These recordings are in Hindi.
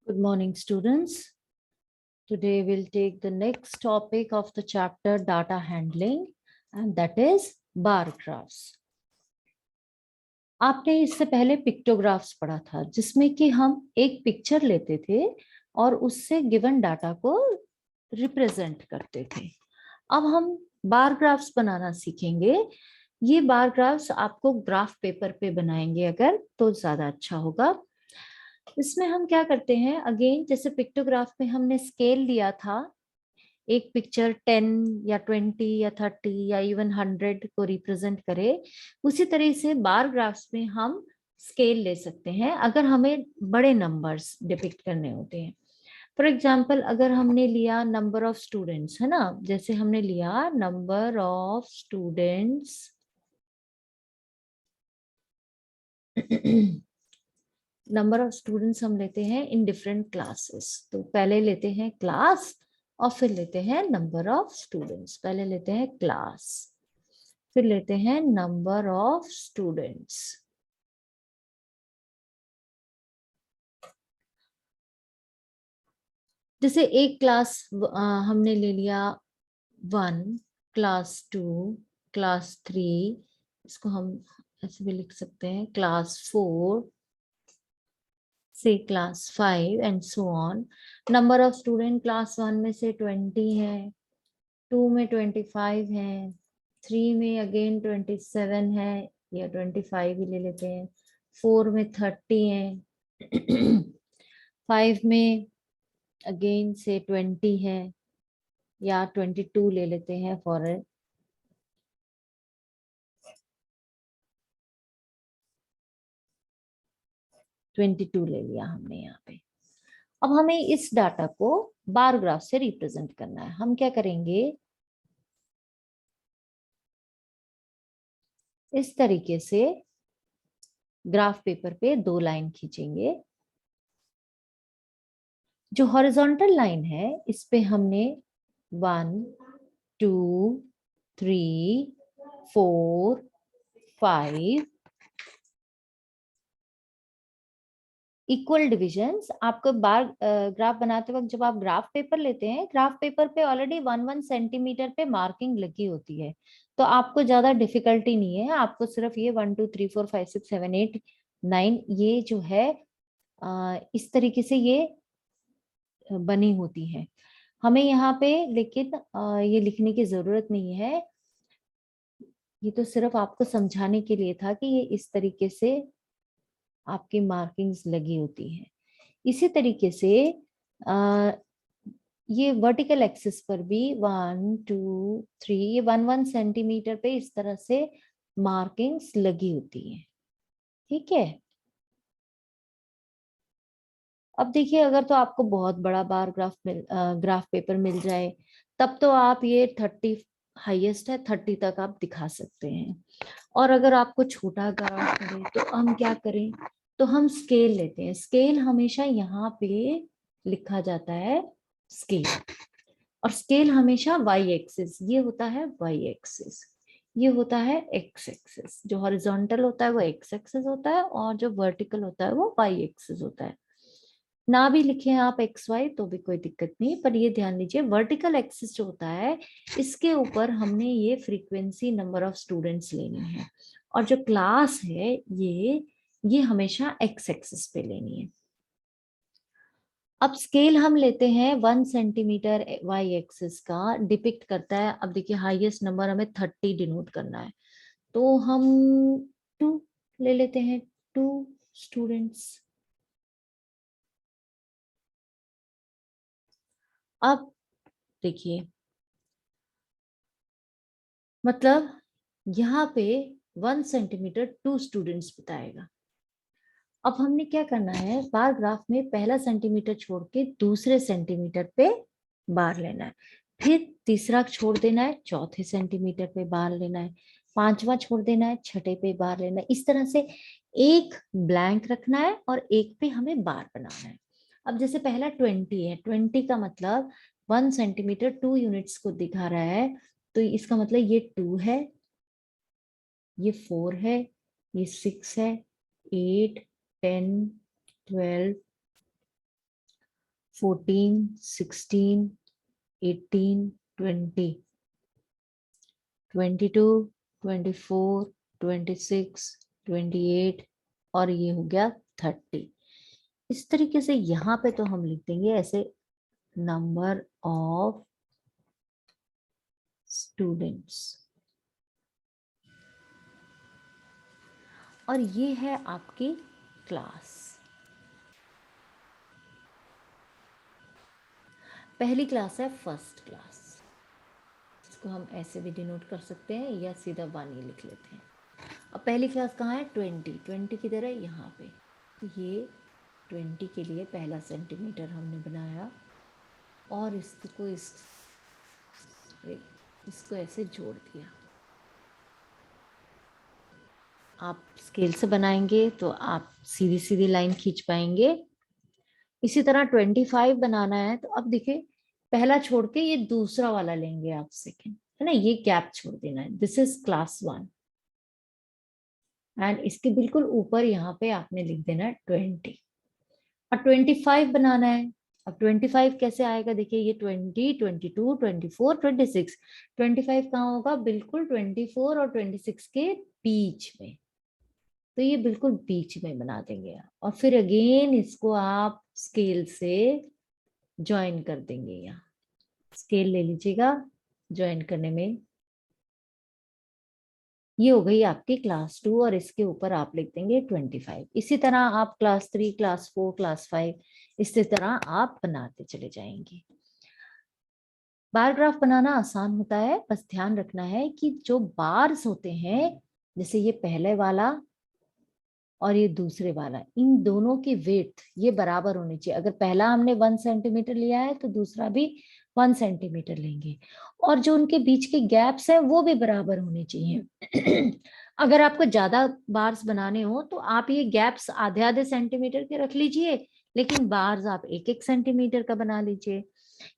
Good morning, students. Today we'll take the next topic of the chapter data handling, and that is bar graphs. आपने इससे पहले पिक्टोग्राफ्स पढ़ा था, जिसमें कि हम एक पिक्चर लेते थे और उससे गिवन डाटा को रिप्रेजेंट करते थे। अब हम बार ग्राफ्स बनाना सीखेंगे। ये बार ग्राफ्स आपको ग्राफ पेपर पे बनाएंगे अगर, तो ज्यादा अच्छा होगा। इसमें हम क्या करते हैं, अगेन जैसे पिक्टोग्राफ में हमने स्केल लिया था, एक पिक्चर 10 या 20 या 30 या इवन 100 को रिप्रेजेंट करे, उसी तरह से बार ग्राफ्स में हम स्केल ले सकते हैं अगर हमें बड़े नंबर्स डिपिक्ट करने होते हैं। फॉर एग्जाम्पल, अगर हमने लिया नंबर ऑफ स्टूडेंट्स, है ना, जैसे हमने लिया number of students number of students हम लेते हैं इन डिफरेंट क्लासेस। तो पहले लेते हैं क्लास और फिर लेते हैं नंबर ऑफ स्टूडेंट्स। पहले लेते हैं क्लास, फिर लेते हैं नंबर ऑफ स्टूडेंट्स। जैसे एक क्लास हमने ले लिया 1, क्लास 2, क्लास 3, इसको हम ऐसे भी लिख सकते हैं क्लास 4 से class 5 and so on. Number of student class 1 में से 20 है, 2 में 25 है, 3 में अगेन 27 है या 25 ही ले लेते हैं, 4 में 30 है, 5 में अगेन से 20 है या 22 ले लेते हैं फॉर 22 ले लिया हमने यहाँ पे। अब हमें इस डाटा को बार ग्राफ से रिप्रेजेंट करना है। हम क्या करेंगे, इस तरीके से ग्राफ पेपर पे 2 लाइन खींचेंगे। जो हॉरिजॉन्टल लाइन है इस पे हमने 1, 2, 3, 4, 5 इक्वल डिविजन्स। आपको बार ग्राफ बनाते वक्त जब आप ग्राफ पेपर लेते हैं, ग्राफ पेपर पे ऑलरेडी 1 सेंटीमीटर पे मार्किंग लगी होती है, तो आपको ज्यादा डिफिकल्टी नहीं है। आपको सिर्फ ये 1 2 3 4 5 6 7 8 9 ये जो है इस तरीके से ये बनी होती है। हमें यहाँ पे लेकिन ये लिखने की जरूरत नहीं है, ये तो सिर्फ आपको समझाने के लिए था कि ये इस तरीके से आपकी मार्किंग्स लगी होती है। इसी तरीके से ये वर्टिकल एक्सिस पर भी 1 2 3 ये 1 सेंटीमीटर पे इस तरह से मार्किंग्स लगी होती है। ठीक है। अब देखिए, अगर तो आपको बहुत बड़ा बार ग्राफ पेपर मिल जाए, तब तो आप ये 30 हाईएस्ट है, 30 तक आप दिखा सकते हैं। और अगर आपको छोटा ग्राफ मिले तो हम क्या करें, तो हम स्केल लेते हैं। स्केल हमेशा यहाँ पे लिखा जाता है स्केल, और स्केल हमेशा वाई एक्सिस, ये होता है वाई एक्सिस, ये होता है एक्स एक्सिस। जो हॉरिजॉन्टल होता है वो एक्स एक्सिस होता है और जो वर्टिकल होता है वो वाई एक्सिस होता है। ना भी लिखे आप एक्स वाई तो भी कोई दिक्कत नहीं, पर ये ध्यान दीजिए वर्टिकल एक्सिस जो होता है इसके ऊपर हमने ये फ्रीक्वेंसी नंबर ऑफ स्टूडेंट्स लेनी है, और जो क्लास है ये हमेशा एक्स एक्सिस पे लेनी है। अब स्केल हम लेते हैं 1 सेंटीमीटर वाई एक्सिस का, डिपिक्ट करता है। अब देखिए, हाईएस्ट नंबर हमें 30 डिनोट करना है, तो हम 2 ले लेते हैं, 2 स्टूडेंट्स। अब देखिए, मतलब यहाँ पे 1 सेंटीमीटर 2 स्टूडेंट्स बताएगा। अब हमने क्या करना है, बार ग्राफ में पहला सेंटीमीटर छोड़ के दूसरे सेंटीमीटर पे बार लेना है, फिर तीसरा छोड़ देना है, चौथे सेंटीमीटर पे बार लेना है, पांचवा छोड़ देना है, छठे पे बार लेना है। इस तरह से एक ब्लैंक रखना है और एक पे हमें बार बनाना है। अब जैसे पहला 20 है, 20 का मतलब 1 सेंटीमीटर 2 यूनिट्स को दिखा रहा है, तो इसका मतलब ये 2 है, ये 4 है, ये 6 है, 8 10 12 14, 16, 18, 20, 22, 24, 26, 28 और ये हो गया 30। इस तरीके से यहाँ पे तो हम लिख देंगे ऐसे नंबर ऑफ स्टूडेंट्स। और ये है आपकी क्लास। पहली क्लास है फर्स्ट क्लास, इसको हम ऐसे भी डिनोट कर सकते हैं या सीधा 1 ही लिख लेते हैं। अब पहली क्लास कहाँ है? 20 किधर है? यहाँ पे। तो ये 20 के लिए पहला सेंटीमीटर हमने बनाया और इसको ऐसे जोड़ दिया। आप स्केल से बनाएंगे तो आप सीधी सीधी लाइन खींच पाएंगे। इसी तरह 25 बनाना है तो अब देखिए पहला छोड़ के ये दूसरा वाला लेंगे आप सेकेंड, है ना, ये गैप छोड़ देना है। दिस इज क्लास 1 एंड इसके बिल्कुल ऊपर यहाँ पे आपने लिख देना है 20 और 25 बनाना है। अब 25 कैसे आएगा? देखिए ये 20, 22, 24, 26, 25 कहाँ होगा? बिल्कुल 24 और 26 के बीच में। तो ये बिल्कुल बीच में बना देंगे आप और फिर अगेन इसको आप स्केल से ज्वाइन कर देंगे। यहाँ स्केल ले लीजिएगा, ज्वाइन करने में ये हो गई आपकी क्लास 2 और इसके ऊपर आप लिख देंगे 25। इसी तरह आप क्लास 3, क्लास 4, क्लास 5 इसी तरह आप बनाते चले जाएंगे। बार ग्राफ बनाना आसान होता है, बस ध्यान रखना है कि जो बार्स होते हैं, जैसे ये पहले वाला और ये दूसरे वाला, इन दोनों की विड्थ ये बराबर होनी चाहिए। अगर पहला हमने 1 सेंटीमीटर लिया है तो दूसरा भी 1 सेंटीमीटर लेंगे और जो उनके बीच के गैप्स हैं वो भी बराबर होने चाहिए। अगर आपको ज्यादा बार्स बनाने हो तो आप ये गैप्स आधे आधे सेंटीमीटर के रख लीजिए, लेकिन बार्स आप 1-1 सेंटीमीटर का बना लीजिए,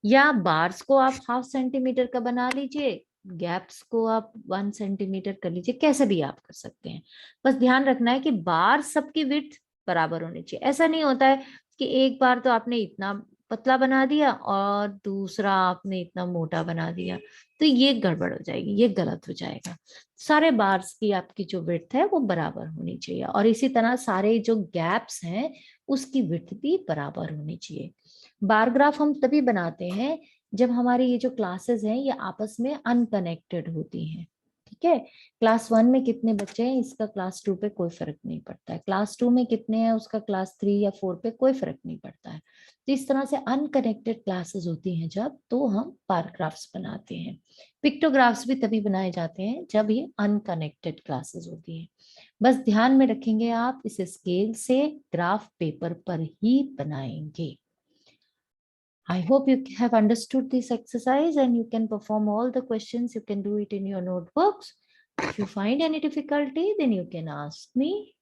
या बार्स को आप 1/2 सेंटीमीटर का बना लीजिए, गैप्स को आप 1 सेंटीमीटर कर लीजिए, कैसे भी आप कर सकते हैं। बस ध्यान रखना है कि बार सबकी विड्थ बराबर होनी चाहिए। ऐसा नहीं होता है कि एक बार तो आपने इतना पतला बना दिया और दूसरा आपने इतना मोटा बना दिया, तो ये गड़बड़ हो जाएगी, ये गलत हो जाएगा। सारे बार्स की आपकी जो विड्थ है वो बराबर होनी चाहिए और इसी तरह सारे जो गैप्स हैं उसकी विड्थ भी बराबर होनी चाहिए। बार ग्राफ हम तभी बनाते हैं जब हमारी ये जो क्लासेस हैं ये आपस में अनकनेक्टेड होती हैं। ठीक है, क्लास 1 में कितने बच्चे हैं इसका क्लास 2 पे कोई फर्क नहीं पड़ता है, क्लास 2 में कितने हैं उसका क्लास 3 या 4 पे कोई फर्क नहीं पड़ता है। तो इस तरह से अनकनेक्टेड क्लासेस होती हैं जब, तो हम बार ग्राफ्स बनाते हैं। पिक्टोग्राफ्स भी तभी बनाए जाते हैं जब ये अनकनेक्टेड क्लासेस होती हैं। बस ध्यान में रखेंगे आप इसे स्केल से ग्राफ पेपर पर ही बनाएंगे। I hope you have understood this exercise and you can perform all the questions. You can do it in your notebooks. If you find any difficulty, then you can ask me.